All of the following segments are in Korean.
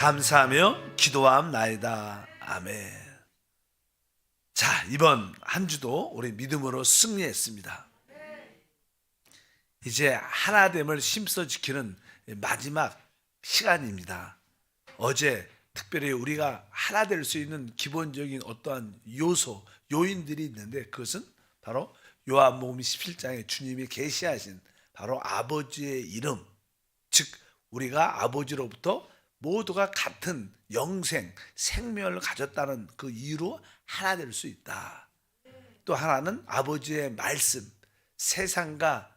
감사하며 기도함나이다. 아멘. 자, 이번 한 주도 우리 믿음으로 승리했습니다. 이제 하나됨을 힘써 지키는 마지막 시간입니다. 어제 특별히 우리가 하나 될 수 있는 기본적인 어떠한 요소, 요인들이 있는데 그것은 바로 요한복음 17장에 주님이 계시하신 바로 아버지의 이름, 즉 우리가 아버지로부터 모두가 같은 영생, 생명을 가졌다는 그 이유로 하나 될 수 있다. 또 하나는 아버지의 말씀, 세상과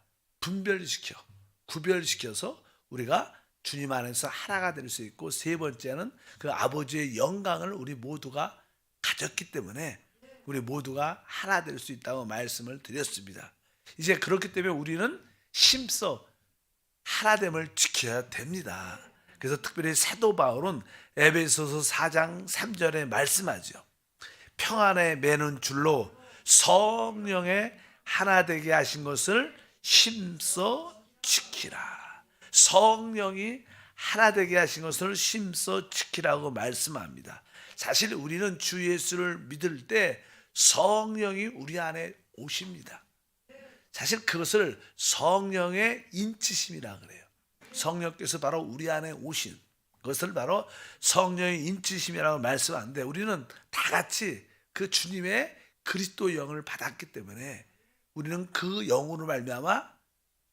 구별시켜서 우리가 주님 안에서 하나가 될 수 있고, 세 번째는 그 아버지의 영광을 우리 모두가 가졌기 때문에 우리 모두가 하나 될 수 있다고 말씀을 드렸습니다. 이제 그렇기 때문에 우리는 힘써 하나됨을 지켜야 됩니다. 그래서 특별히 사도 바울은 에베소서 4장 3절에 말씀하죠. 평안에 매는 줄로 성령의 하나 되게 하신 것을 힘써 지키라. 성령이 하나 되게 하신 것을 힘써 지키라고 말씀합니다. 사실 우리는 주 예수를 믿을 때 성령이 우리 안에 오십니다. 사실 그것을 성령의 인치심이라 그래요. 성령께서 바로 우리 안에 오신 그것을 바로 성령의 인치심이라고 말씀하는데, 우리는 다 같이 그 주님의 그리스도 영을 받았기 때문에 우리는 그 영으로 말미암아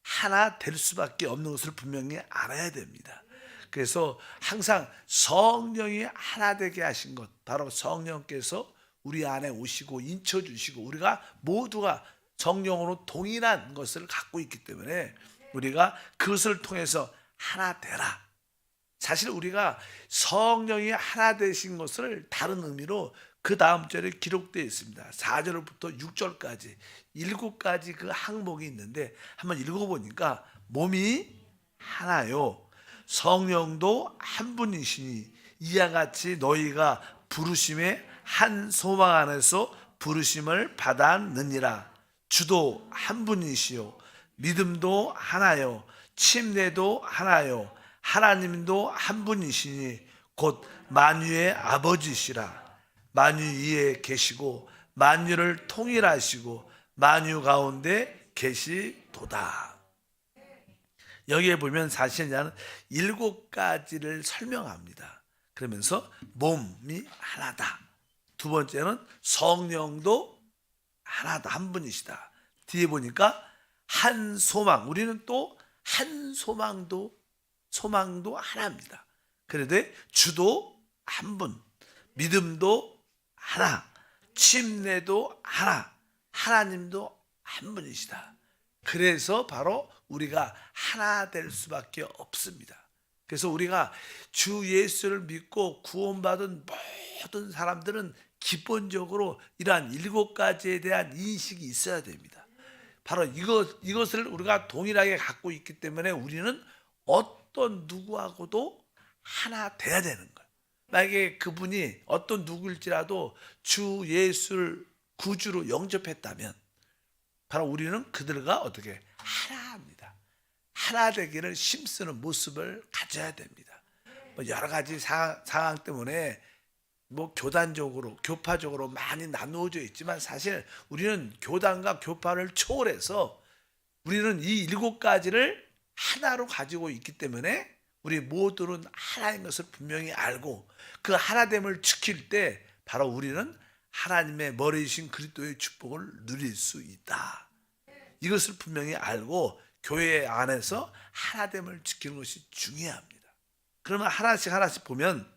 하나 될 수밖에 없는 것을 분명히 알아야 됩니다. 그래서 항상 성령이 하나 되게 하신 것, 바로 성령께서 우리 안에 오시고 인쳐주시고 우리가 모두가 성령으로 동일한 것을 갖고 있기 때문에 우리가 그것을 통해서 하나 되라. 사실 우리가 성령이 하나 되신 것을 다른 의미로 그 다음 절에 기록되어 있습니다. 4절부터 6절까지 7가지 그 항목이 있는데 한번 읽어보니까, 몸이 하나요 성령도 한 분이시니 이와 같이 너희가 부르심의 한 소망 안에서 부르심을 받았느니라. 주도 한 분이시요 믿음도 하나요 침례도 하나요 하나님도 한 분이시니 곧 만유의 아버지시라. 만유 위에 계시고 만유를 통일하시고 만유 가운데 계시도다. 여기에 보면 사실 7가지를 설명합니다. 그러면서 몸이 하나다. 두 번째는 성령도 하나다, 한 분이시다. 뒤에 보니까 한 소망, 우리는 또 한 소망도 하나입니다. 그런데 주도 한 분, 믿음도 하나, 침례도 하나, 하나님도 한 분이시다. 그래서 바로 우리가 하나 될 수밖에 없습니다. 그래서 우리가 주 예수를 믿고 구원받은 모든 사람들은 기본적으로 이러한 7가지에 대한 인식이 있어야 됩니다. 바로 이것을 우리가 동일하게 갖고 있기 때문에 우리는 어떤 누구하고도 하나 돼야 되는 거예요. 만약에 그분이 어떤 누구일지라도 주 예수를 구주로 영접했다면 바로 우리는 그들과 어떻게 하나합니다. 하나 되기를 힘쓰는 모습을 가져야 됩니다. 여러 가지 상황 때문에 교단적으로, 교파적으로 많이 나누어져 있지만 사실 우리는 교단과 교파를 초월해서 우리는 이 7가지를 하나로 가지고 있기 때문에 우리 모두는 하나인 것을 분명히 알고 그 하나됨을 지킬 때 바로 우리는 하나님의 머리이신 그리스도의 축복을 누릴 수 있다. 이것을 분명히 알고 교회 안에서 하나됨을 지키는 것이 중요합니다. 그러면 하나씩 보면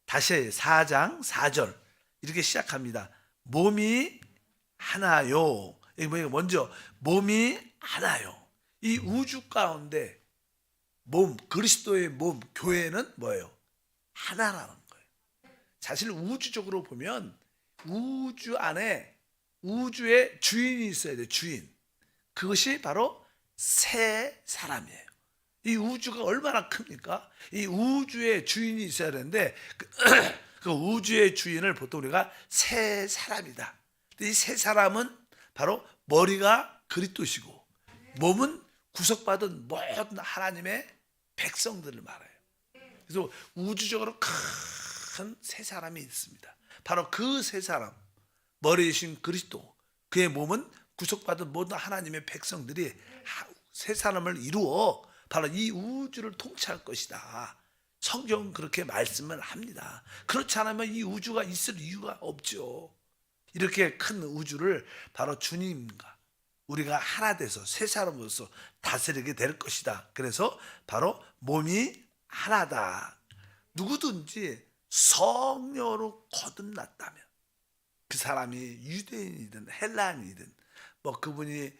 다시 4장 4절 이렇게 시작합니다. 몸이 하나요. 먼저 몸이 하나요. 이 우주 가운데 몸, 그리스도의 몸, 교회는 뭐예요? 하나라는 거예요. 사실 우주적으로 보면 우주 안에 우주의 주인이 있어야 돼요. 주인. 그것이 바로 세 사람이에요. 이 우주가 얼마나 큽니까? 이 우주의 주인이 있어야 되는데 그 우주의 주인을 보통 우리가 세 사람이다. 이 세 사람은 바로 머리가 그리스도시고 몸은 구속받은 모든 하나님의 백성들을 말해요. 그래서 우주적으로 큰 세 사람이 있습니다. 바로 그 세 사람, 머리이신 그리스도, 그의 몸은 구속받은 모든 하나님의 백성들이 세 사람을 이루어 바로 이 우주를 통치할 것이다. 성경은 그렇게 말씀을 합니다. 그렇지 않으면 이 우주가 있을 이유가 없죠. 이렇게 큰 우주를 바로 주님과 우리가 하나 돼서 세 사람으로서 다스리게 될 것이다. 그래서 바로 몸이 하나다. 누구든지 성령으로 거듭났다면 그 사람이 유대인이든 헬라인이든 뭐 그분이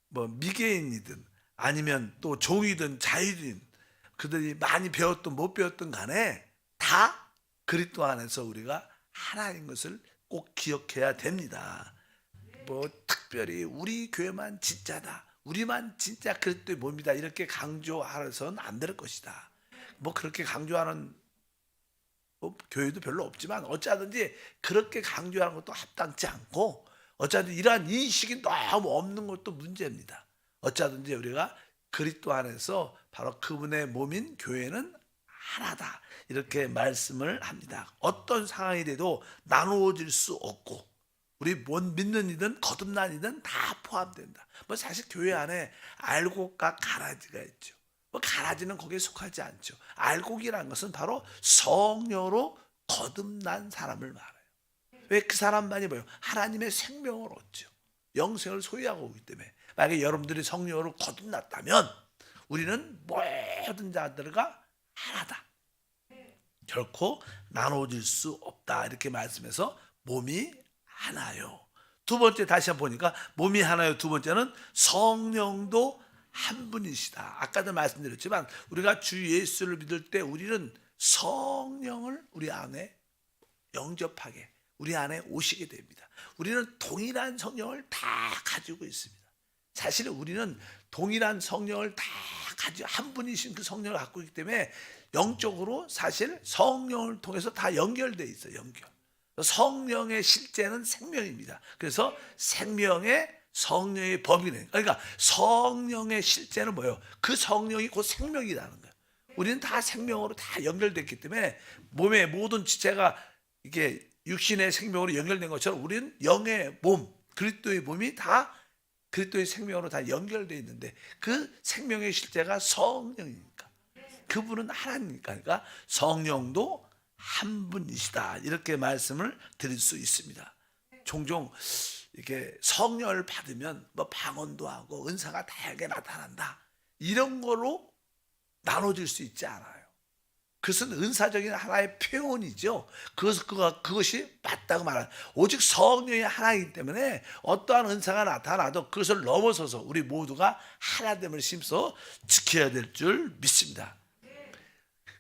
뭐 미개인이든 아니면 또 종이든 자유인, 그들이 많이 배웠든 못 배웠든 간에 다 그리스도 안에서 우리가 하나인 것을 꼭 기억해야 됩니다. 뭐 특별히 우리 교회만 진짜다, 우리만 진짜 그리스도의 몸이다 이렇게 강조하서는 안 될 것이다. 뭐 그렇게 강조하는 뭐 교회도 별로 없지만 어쩌든지 그렇게 강조하는 것도 합당치 않고, 어쩌든지 이러한 인식이 너무 없는 것도 문제입니다. 어쩌든지 우리가 그리스도 안에서 바로 그분의 몸인 교회는 하나다 이렇게 말씀을 합니다. 어떤 상황이 돼도 나누어질 수 없고 우리 못 믿는 이든 거듭난 이든 다 포함된다. 뭐 사실 교회 안에 알곡과 가라지가 있죠. 뭐 가라지는 거기에 속하지 않죠. 알곡이라는 것은 바로 성령으로 거듭난 사람을 말해요. 왜 그 사람만이 뭐예요? 하나님의 생명을 얻죠. 영생을 소유하고 오기 때문에. 만약에 여러분들이 성령으로 거듭났다면 우리는 모든 자들과 하나다. 결코 나눠질 수 없다. 이렇게 말씀해서 몸이 하나요. 두 번째 다시 한번 보니까 몸이 하나요. 두 번째는 성령도 한 분이시다. 아까도 말씀드렸지만 우리가 주 예수를 믿을 때 우리는 성령을 우리 안에 영접하게, 우리 안에 오시게 됩니다. 우리는 동일한 성령을 다 가지고 있습니다. 사실 우리는 동일한 성령을 다 가지고 한 분이신 그 성령을 갖고 있기 때문에 영적으로 사실 성령을 통해서 다 연결되어 있어요. 연결. 성령의 실제는 생명입니다. 그래서 생명의 성령의 법이네. 그러니까 성령의 실제는 뭐예요? 그 성령이 곧 생명이라는 거예요. 우리는 다 생명으로 다 연결됐기 때문에 몸의 모든 지체가 이게 육신의 생명으로 연결된 것처럼 우리는 영의 몸, 그리스도의 몸이 다 그리스도의 생명으로 다 연결되어 있는데 그 생명의 실제가 성령이니까, 그분은 하나님이니까, 그러니까 성령도 한 분이시다 이렇게 말씀을 드릴 수 있습니다. 종종 이렇게 성령을 받으면 뭐 방언도 하고 은사가 다양하게 나타난다 이런 거로 나눠질 수 있지 않아요. 그것은 은사적인 하나의 표현이죠. 그것이 맞다고 말하는, 오직 성령이 하나이기 때문에 어떠한 은사가 나타나도 그것을 넘어서서 우리 모두가 하나됨을 심서 지켜야 될 줄 믿습니다.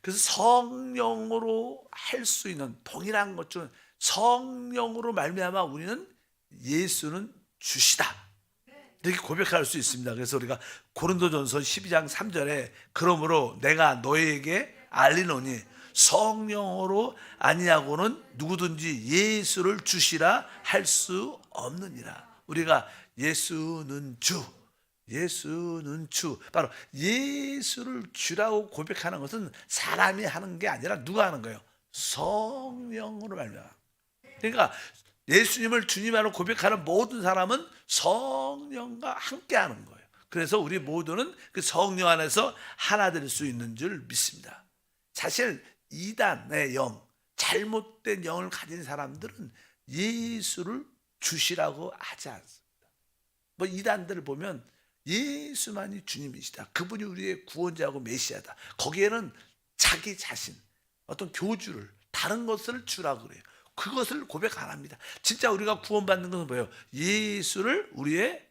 그래서 성령으로 할 수 있는 동일한 것 중 성령으로 말미암아 우리는 예수는 주시다 이렇게 고백할 수 있습니다. 그래서 우리가 고린도전서 12장 3절에 그러므로 내가 너에게 알리노니 성령으로 아니하고는 누구든지 예수를 주시라 할 수 없느니라. 우리가 예수는 주, 예수는 주, 바로 예수를 주라고 고백하는 것은 사람이 하는 게 아니라 누가 하는 거예요? 성령으로 말미암아. 그러니까 예수님을 주님으로 고백하는 모든 사람은 성령과 함께 하는 거예요. 그래서 우리 모두는 그 성령 안에서 하나 될 수 있는 줄 믿습니다. 사실 이단의 영, 잘못된 영을 가진 사람들은 예수를 주시라고 하지 않습니다. 뭐 이단들을 보면 예수만이 주님이시다, 그분이 우리의 구원자고 메시아다, 거기에는 자기 자신, 어떤 교주를, 다른 것을 주라고 그래요. 그것을 고백 안 합니다. 진짜 우리가 구원받는 것은 뭐예요? 예수를 우리의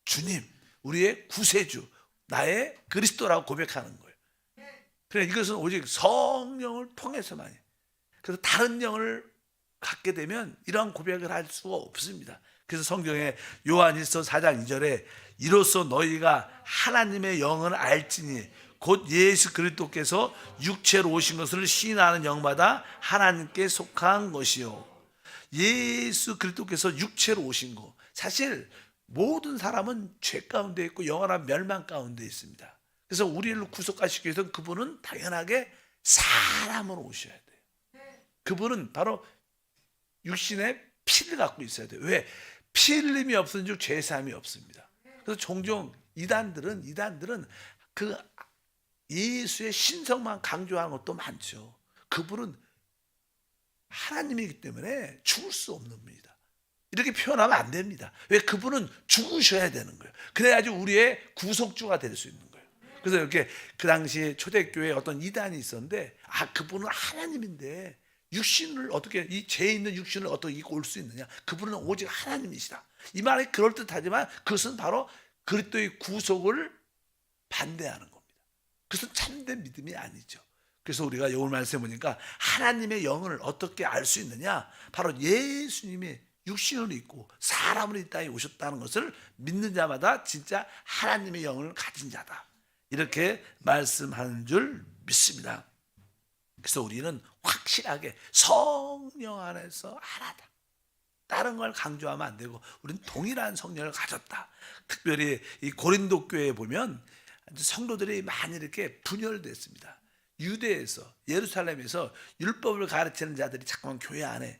주님, 우리의 구세주, 나의 그리스도라고 고백하는 거예요. 그래, 이것은 오직 성령을 통해서만이에요. 그래서 다른 영을 갖게 되면 이러한 고백을 할 수가 없습니다. 그래서 성경에 요한일서 4장 2절에 이로써 너희가 하나님의 영을 알지니 곧 예수 그리스도께서 육체로 오신 것을 시인하는 영마다 하나님께 속한 것이요. 예수 그리스도께서 육체로 오신 것, 사실 모든 사람은 죄 가운데 있고 영원한 멸망 가운데 있습니다. 그래서 우리를 구속하시기 위해서 그분은 당연하게 사람으로 오셔야 돼요. 그분은 바로 육신의 피를 갖고 있어야 돼요. 왜? 피 흘림이 없은 즉 죄사함이 없습니다. 그래서 종종 이단들은 그 예수의 신성만 강조하는 것도 많죠. 그분은 하나님이기 때문에 죽을 수 없는 분이다. 이렇게 표현하면 안 됩니다. 왜? 그분은 죽으셔야 되는 거예요. 그래야지 우리의 구속주가 될 수 있는 거예요. 그래서 이렇게 그 당시에 초대교회에 어떤 이단이 있었는데, 그분은 하나님인데 육신을 어떻게, 이 죄 있는 육신을 어떻게 입고 올 수 있느냐? 그분은 오직 하나님이시다. 이 말이 그럴듯하지만 그것은 바로 그리스도의 구속을 반대하는 겁니다. 그것은 참된 믿음이 아니죠. 그래서 우리가 오늘 말씀해 보니까 하나님의 영을 어떻게 알 수 있느냐? 바로 예수님이 육신을 입고 사람으로 이 땅에 오셨다는 것을 믿는 자마다 진짜 하나님의 영을 가진 자다. 이렇게 말씀하는 줄 믿습니다. 그래서 우리는 확실하게 성령 안에서 하나다. 다른 걸 강조하면 안 되고 우리는 동일한 성령을 가졌다. 특별히 이 고린도 교회에 보면 성도들이 많이 이렇게 분열됐습니다. 유대에서, 예루살렘에서 율법을 가르치는 자들이 자꾸만 교회 안에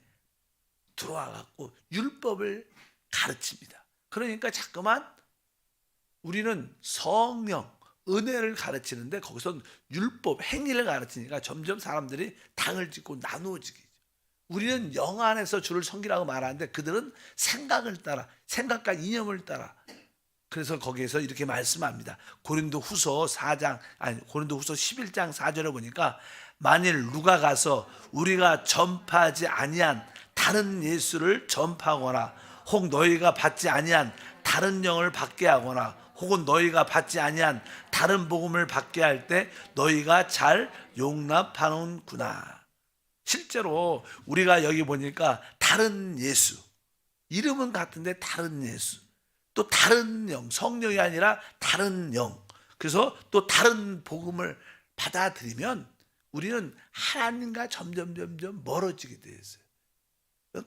들어와 갖고 율법을 가르칩니다. 그러니까 자꾸만 우리는 성령, 은혜를 가르치는데 거기서 율법, 행위를 가르치니까 점점 사람들이 당을 짓고 나누어지게. 우리는 영 안에서 주를 섬기라고 말하는데 그들은 생각을 따라, 생각과 이념을 따라. 그래서 거기에서 이렇게 말씀합니다. 고린도후서 11장 4절에 보니까 만일 누가 가서 우리가 전파하지 아니한 다른 예수를 전파하거나 혹 너희가 받지 아니한 다른 영을 받게 하거나 혹은 너희가 받지 아니한 다른 복음을 받게 할 때 너희가 잘 용납하는구나. 실제로 우리가 여기 보니까 다른 예수, 이름은 같은데 다른 예수, 또 다른 영, 성령이 아니라 다른 영, 그래서 또 다른 복음을 받아들이면 우리는 하나님과 점점 멀어지게 되어 있어요.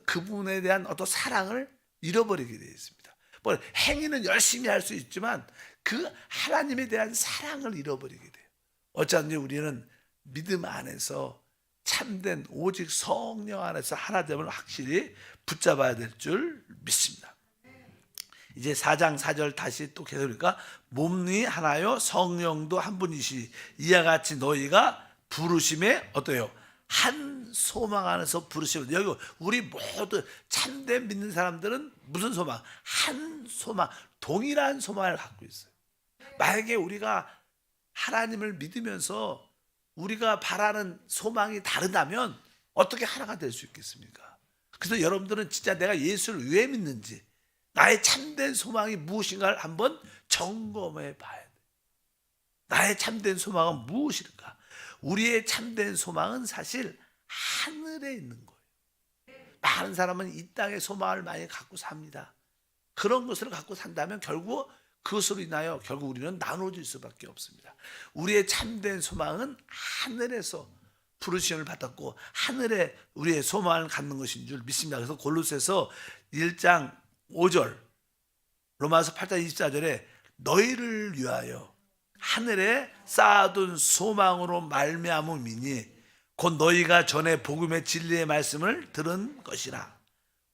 그분에 대한 어떤 사랑을 잃어버리게 되어 있습니다. 뭐 행위는 열심히 할 수 있지만 그 하나님에 대한 사랑을 잃어버리게 돼요. 어쩐지 우리는 믿음 안에서 참된 오직 성령 안에서 하나됨을 확실히 붙잡아야 될 줄 믿습니다. 이제 4장 4절 다시 또 계속하니까 몸이 하나요 성령도 한 분이시 이와 같이 너희가 부르심에 어때요? 한 소망 안에서 부르시면, 여기 우리 모두 참된 믿는 사람들은 무슨 소망? 한 소망, 동일한 소망을 갖고 있어요. 만약에 우리가 하나님을 믿으면서 우리가 바라는 소망이 다르다면 어떻게 하나가 될 수 있겠습니까? 그래서 여러분들은 진짜 내가 예수를 왜 믿는지, 나의 참된 소망이 무엇인가를 한번 점검해 봐야 돼. 나의 참된 소망은 무엇일까? 우리의 참된 소망은 사실 하늘에 있는 거예요. 많은 사람은 이 땅의 소망을 많이 갖고 삽니다. 그런 것을 갖고 산다면 결국 그것으로 인하여 결국 우리는 나눠질 수밖에 없습니다. 우리의 참된 소망은 하늘에서 부르심을 받았고 하늘에 우리의 소망을 갖는 것인 줄 믿습니다. 그래서 골로새서 1장 5절, 로마서 8장 24절에 너희를 위하여 하늘에 쌓아둔 소망으로 말미암음이니 곧 너희가 전에 복음의 진리의 말씀을 들은 것이라.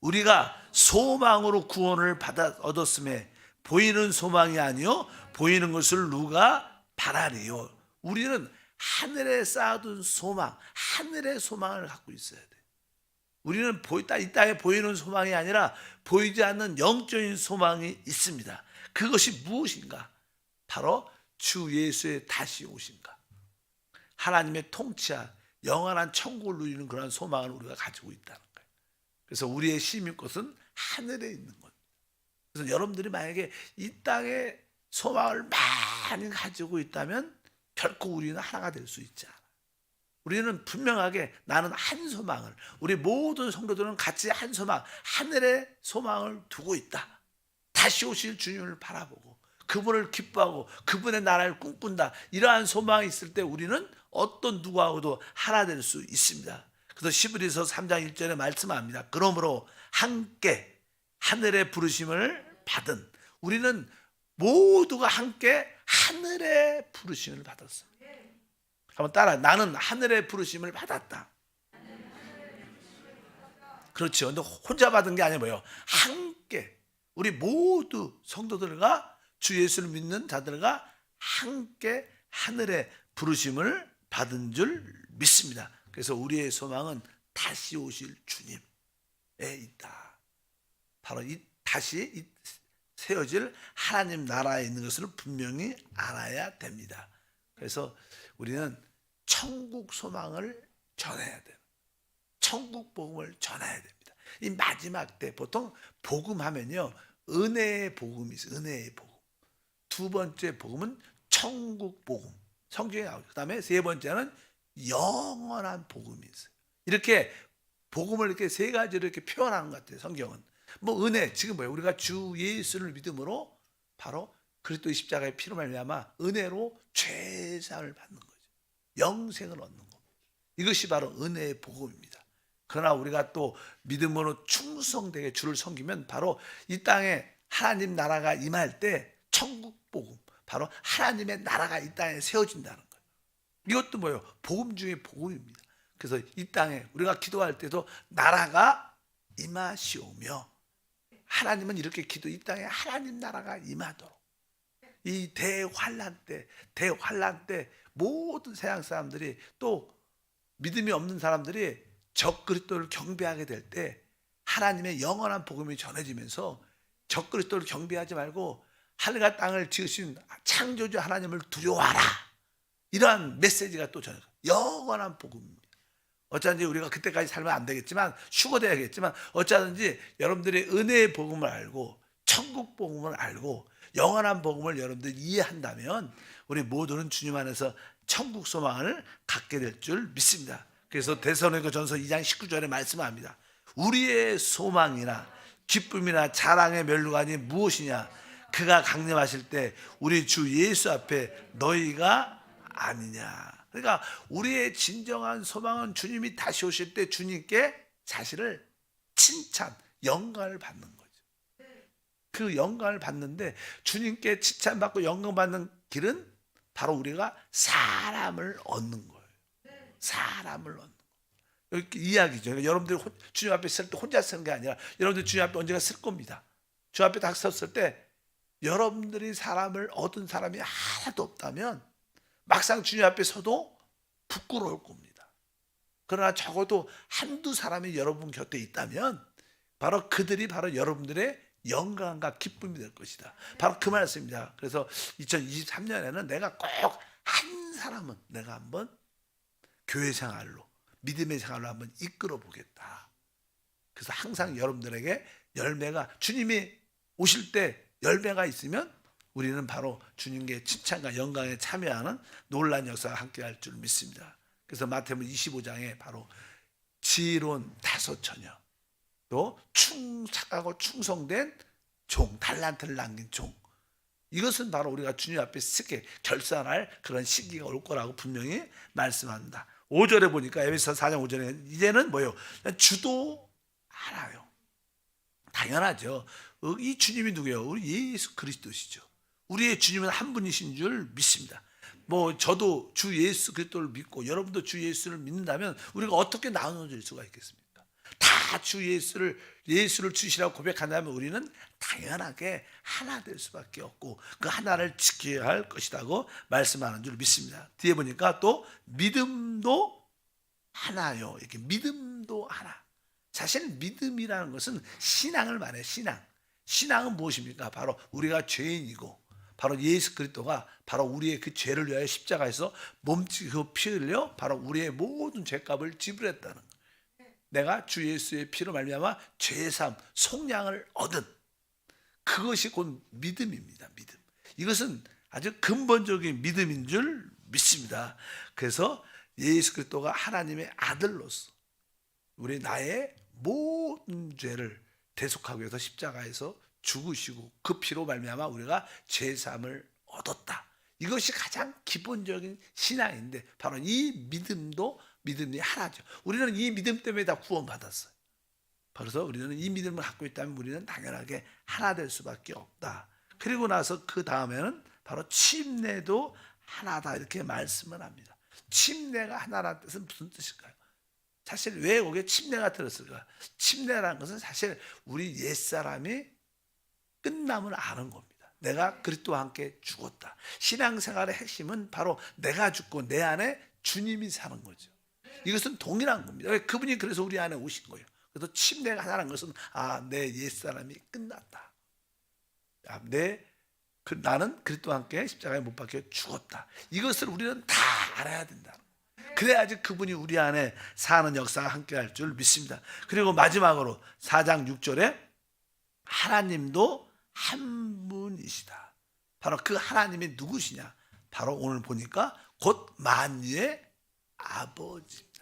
우리가 소망으로 구원을 받아 얻었음에 보이는 소망이 아니요 보이는 것을 누가 바라리요. 우리는 하늘에 쌓아둔 소망, 하늘의 소망을 갖고 있어야 돼. 우리는 이 땅에 보이는 소망이 아니라 보이지 않는 영적인 소망이 있습니다. 그것이 무엇인가? 바로 주 예수의 다시 오신가, 하나님의 통치한 영원한 천국을 누리는 그런 소망을 우리가 가지고 있다는 거예요. 그래서 우리의 시민 곳은 하늘에 있는 겁니다. 그래서 여러분들이 만약에 이 땅에 소망을 많이 가지고 있다면 결코 우리는 하나가 될 수 있지 않아요. 우리는 분명하게 나는 한 소망을, 우리 모든 성도들은 같이 한 소망, 하늘의 소망을 두고 있다. 다시 오실 주님을 바라보고 그분을 기뻐하고 그분의 나라를 꿈꾼다. 이러한 소망이 있을 때 우리는 어떤 누구하고도 하나 될 수 있습니다. 그래서 시브리서 3장 1절에 말씀합니다. 그러므로 함께 하늘의 부르심을 받은, 우리는 모두가 함께 하늘의 부르심을 받았습니다. 한번 따라. 나는 하늘의 부르심을 받았다. 그렇죠. 근데 혼자 받은 게 아니라 뭐예요? 함께 우리 모두 성도들과 주 예수를 믿는 자들과 함께 하늘의 부르심을 받은 줄 믿습니다. 그래서 우리의 소망은 다시 오실 주님에 있다. 바로 이 다시 세워질 하나님 나라에 있는 것을 분명히 알아야 됩니다. 그래서 우리는 천국 소망을 전해야 돼요. 천국 복음을 전해야 됩니다. 이 마지막 때 보통 복음하면요, 은혜의 복음이 있어요. 은혜의 복음. 두 번째 복음은 천국 복음. 성경에 나오죠. 그다음에 세 번째는 영원한 복음이 있어요. 이렇게 복음을 이렇게 세 가지로 이렇게 표현하는 것 같아요. 성경은. 뭐 은혜, 지금 뭐예요? 우리가 주 예수를 믿음으로 바로 그리스도의 십자가의 피로 말미암아 은혜로 죄 사함을 받는 거죠. 영생을 얻는 거. 이것이 바로 은혜의 복음입니다. 그러나 우리가 또 믿음으로 충성되게 주를 섬기면 바로 이 땅에 하나님 나라가 임할 때 천국 복음, 바로 하나님의 나라가 이 땅에 세워진다는 거예요. 이것도 뭐예요? 복음 중에 복음입니다. 그래서 이 땅에 우리가 기도할 때도 나라가 임하시오며, 하나님은 이렇게 이 땅에 하나님 나라가 임하도록, 이 대환란 때 모든 세상 사람들이, 또 믿음이 없는 사람들이 적그리스도를 경배하게 될 때 하나님의 영원한 복음이 전해지면서 적그리스도를 경배하지 말고 하늘과 땅을 지으신 창조주 하나님을 두려워하라, 이러한 메시지가 또 전해져요. 영원한 복음입니다. 어쩌든지 우리가 그때까지 살면 안 되겠지만, 휴거돼야겠지만, 어쩌든지 여러분들이 은혜의 복음을 알고 천국 복음을 알고 영원한 복음을 여러분들이 이해한다면 우리 모두는 주님 안에서 천국 소망을 갖게 될 줄 믿습니다. 그래서 데살로니가전서 2장 19절에 말씀합니다. 우리의 소망이나 기쁨이나 자랑의 면류관이 무엇이냐? 그가 강림하실 때 우리 주 예수 앞에 너희가 아니냐. 그러니까 우리의 진정한 소망은 주님이 다시 오실 때 주님께 사실을 칭찬, 영광을 받는 거죠. 그 영광을 받는데, 주님께 칭찬받고 영광받는 길은 바로 우리가 사람을 얻는 거예요. 사람을 얻는 거예요. 이렇게 이야기죠. 그러니까 여러분들이 주님 앞에 설 때 혼자 서는 게 아니라 여러분들 주님 앞에 언젠가 설 겁니다. 주님 앞에 딱 섰을 때 여러분들이 사람을 얻은 사람이 하나도 없다면 막상 주님 앞에 서도 부끄러울 겁니다. 그러나 적어도 한두 사람이 여러분 곁에 있다면 바로 그들이 바로 여러분들의 영광과 기쁨이 될 것이다. 바로 그 말씀입니다. 그래서 2023년에는 내가 꼭 한 사람은 내가 한번 교회 생활로, 믿음의 생활로 한번 이끌어 보겠다. 그래서 항상 여러분들에게 열매가, 주님이 오실 때 열매가 있으면 우리는 바로 주님께 칭찬과 영광에 참여하는 놀라운 역사가 함께할 줄 믿습니다. 그래서 마태복음 25장에 바로 지혜로운 5처녀, 또 착하고 충성된 종, 달란트를 남긴 종, 이것은 바로 우리가 주님 앞에 쉽게 결산할 그런 시기가 올 거라고 분명히 말씀합니다. 5절에 보니까, 에베소서 4장 5절에 이제는 뭐예요? 주도 알아요. 당연하죠. 이 주님이 누구예요? 우리 예수 그리스도시죠. 우리의 주님은 한 분이신 줄 믿습니다. 뭐 저도 주 예수 그리스도를 믿고 여러분도 주 예수를 믿는다면 우리가 어떻게 나눠질 수가 있겠습니까? 다 주 예수를 주시라고 고백한다면 우리는 당연하게 하나 될 수밖에 없고 그 하나를 지켜야 할 것이라고 말씀하는 줄 믿습니다. 뒤에 보니까 또 믿음도 하나요. 이렇게 믿음도 하나. 사실 믿음이라는 것은 신앙을 말해요. 신앙은 무엇입니까? 바로 우리가 죄인이고 바로 예수 그리스도가 바로 우리의 그 죄를 위하여 십자가에서 몸짓고 피 흘려 바로 우리의 모든 죄값을 지불했다는 거예요. 내가 주 예수의 피로 말미암아 죄사함, 속량을 얻은 그것이 곧 믿음입니다. 믿음. 이것은 아주 근본적인 믿음인 줄 믿습니다. 그래서 예수 그리스도가 하나님의 아들로서 우리 나의 모든 죄를 대속하기 위해서 십자가에서 죽으시고 그 피로 말미암아 우리가 죄사함을 얻었다. 이것이 가장 기본적인 신앙인데 바로 이 믿음이 하나죠. 우리는 이 믿음 때문에 다 구원받았어요. 그래서 우리는 이 믿음을 갖고 있다면 우리는 당연하게 하나 될 수밖에 없다. 그리고 나서 그 다음에는 바로 침례도 하나다 이렇게 말씀을 합니다. 침례가 하나라는 뜻은 무슨 뜻일까요? 사실 왜 거기에 침례가 들었을까? 침례라는 것은 사실 우리 옛사람이 끝남을 아는 겁니다. 내가 그리스도와 함께 죽었다. 신앙생활의 핵심은 바로 내가 죽고 내 안에 주님이 사는 거죠. 이것은 동일한 겁니다. 그분이 그래서 우리 안에 오신 거예요. 그래서 침례가 하나라는 것은 내 옛사람이 끝났다. 나는 그리스도와 함께 십자가에 못 박혀 죽었다. 이것을 우리는 다 알아야 된다. 그래야지 그분이 우리 안에 사는 역사가 함께 할 줄 믿습니다. 그리고 마지막으로 4장 6절에 하나님도 한 분이시다. 바로 그 하나님이 누구시냐? 바로 오늘 보니까 곧 만유의 아버지입니다.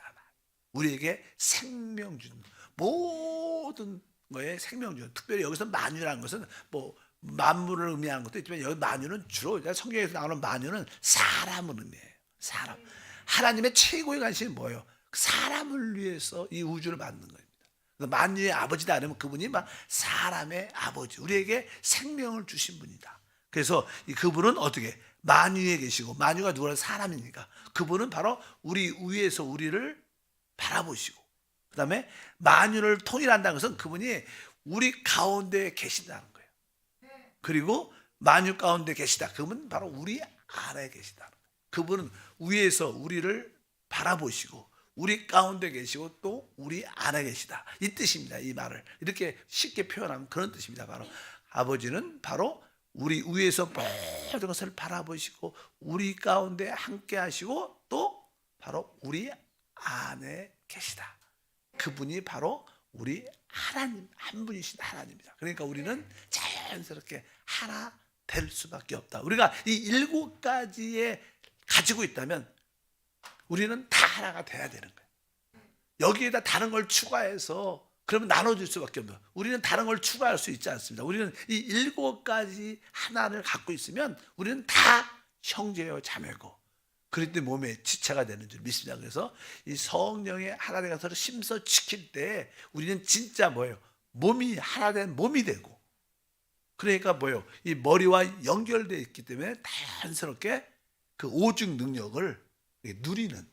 우리에게 생명 주는, 모든 거에 생명 주는, 특별히 여기서 만유라는 것은 뭐 만물을 의미하는 것도 있지만 여기 만유는 주로 성경에서 나오는 만유는 사람을 의미해요. 사람. 하나님의 최고의 관심이 뭐예요? 사람을 위해서 이 우주를 만든 겁니다. 만유의 아버지다 그러면 그분이 막 사람의 아버지, 우리에게 생명을 주신 분이다. 그래서 그분은 어떻게 만유에 계시고, 만유가 누구라? 사람이니까 그분은 바로 우리 위에서 우리를 바라보시고, 그 다음에 만유를 통일한다는 것은 그분이 우리 가운데 계신다는 거예요. 그리고 만유 가운데 계시다, 그분은 바로 우리 안에 계시다. 그분은 위에서 우리를 바라보시고 우리 가운데 계시고 또 우리 안에 계시다, 이 뜻입니다. 이 말을 이렇게 쉽게 표현하면 그런 뜻입니다. 바로 아버지는 바로 우리 위에서 모든 것을 바라보시고 우리 가운데 함께 하시고 또 바로 우리 안에 계시다. 그분이 바로 우리 하나님, 한 분이신 하나님입니다. 그러니까 우리는 자연스럽게 하나 될 수밖에 없다. 우리가 이 7가지에 가지고 있다면 우리는 다 하나가 돼야 되는 거예요. 여기에다 다른 걸 추가해서 그러면 나눠질 수밖에 없어요. 우리는 다른 걸 추가할 수 있지 않습니다. 우리는 이 7가지 하나를 갖고 있으면 우리는 다 형제요 자매고 그리스도의 몸에 지체가 되는 줄 믿습니다. 그래서 이 성령의 하나 된 것을 심서 지킬 때 우리는 진짜 뭐예요? 몸이 하나 된 몸이 되고, 그러니까 뭐예요? 이 머리와 연결되어 있기 때문에 자연스럽게 그 오직 능력을 누리는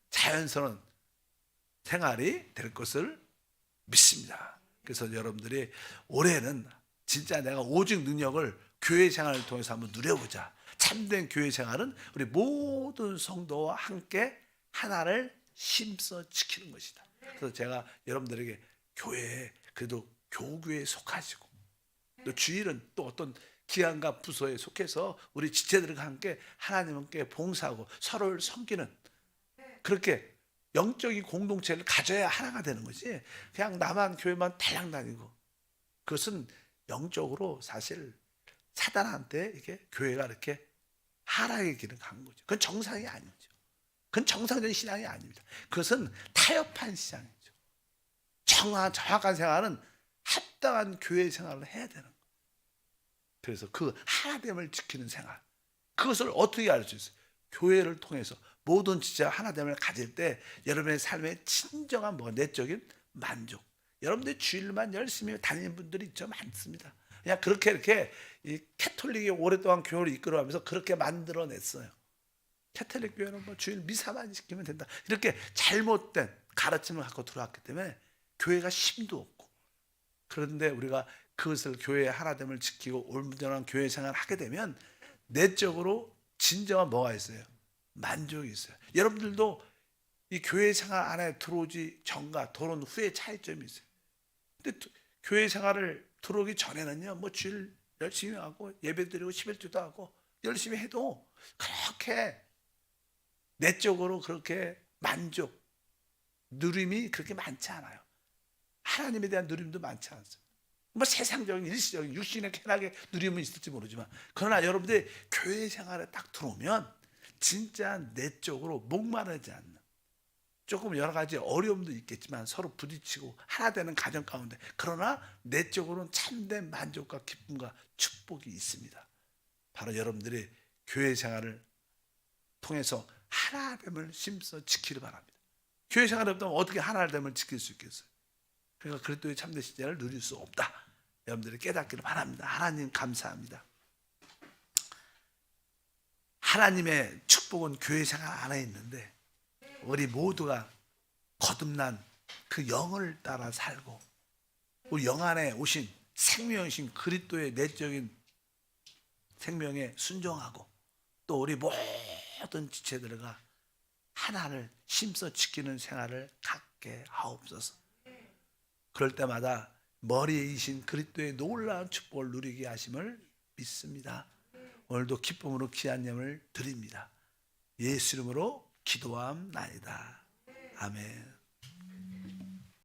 자연스러운 생활이 될 것을 믿습니다. 그래서 여러분들이 올해는 진짜 내가 오직 능력을 교회 생활을 통해서 한번 누려보자. 참된 교회 생활은 우리 모든 성도와 함께 하나를 심써 지키는 것이다. 그래서 제가 여러분들에게 교회에 그래도 교구에 속하시고 또 주일은 또 어떤 기관과 부서에 속해서 우리 지체들과 함께 하나님께 봉사하고 서로를 섬기는 그렇게 영적인 공동체를 가져야 하나가 되는 거지. 그냥 나만 교회만 달랑 다니고 그것은 영적으로 사실 사단한테 이게 교회가 이렇게 하락의 길을 간 거죠. 그건 정상이 아니죠. 그건 정상적인 신앙이 아닙니다. 그것은 타협한 신앙이죠. 정확한 생활은 합당한 교회 생활을 해야 되는 거예요. 그래서 그 하나됨을 지키는 생활, 그것을 어떻게 알 수 있어요? 교회를 통해서 모든 지체가 하나됨을 가질 때 여러분의 삶에 진정한 내적인 만족. 여러분들 주일만 열심히 다니는 분들이 있죠, 많습니다. 그냥 그렇게 이렇게 이 캐톨릭이 오랫동안 교회를 이끌어가면서 그렇게 만들어냈어요. 캐톨릭 교회는 주일 미사만 지키면 된다, 이렇게 잘못된 가르침을 갖고 들어왔기 때문에 교회가 힘도 없고, 그런데 우리가 그것을 교회의 하나됨을 지키고 온전한 교회 생활을 하게 되면 내적으로 진정한 뭐가 있어요? 만족이 있어요. 여러분들도 이 교회 생활 안에 들어오기 전과 들어온 후에 차이점이 있어요. 근데 교회 생활을 들어오기 전에는요, 주일 열심히 하고 예배 드리고 11주도 하고 열심히 해도 그렇게 내적으로 그렇게 만족, 누림이 그렇게 많지 않아요. 하나님에 대한 누림도 많지 않습니다. 세상적인 일시적인 육신의 쾌락의 누림은 있을지 모르지만, 그러나 여러분들 교회 생활에 딱 들어오면 진짜 내적으로 목마르지 않는, 조금 여러 가지 어려움도 있겠지만 서로 부딪히고 하나 되는 가정 가운데, 그러나 내적으로는 참된 만족과 기쁨과 축복이 있습니다. 바로 여러분들이 교회 생활을 통해서 하나됨을 심써 지키기 바랍니다. 교회 생활을 없다면 어떻게 하나됨을 지킬 수 있겠어요? 그러니까 그리스도의 참된 신자를 누릴 수 없다. 여러분들이 깨닫기를 바랍니다. 하나님 감사합니다. 하나님의 축복은 교회 생활 안에 있는데 우리 모두가 거듭난 그 영을 따라 살고 우리 영 안에 오신 생명이신 그리스도의 내적인 생명에 순종하고 또 우리 모든 지체들과 하나를 힘써 지키는 생활을 갖게 하옵소서. 그럴 때마다 머리이신 그리스도의 놀라운 축복을 누리게 하심을 믿습니다. 오늘도 기쁨으로 귀한 예물을 드립니다. 예수 이름으로 기도함나이다. 아멘.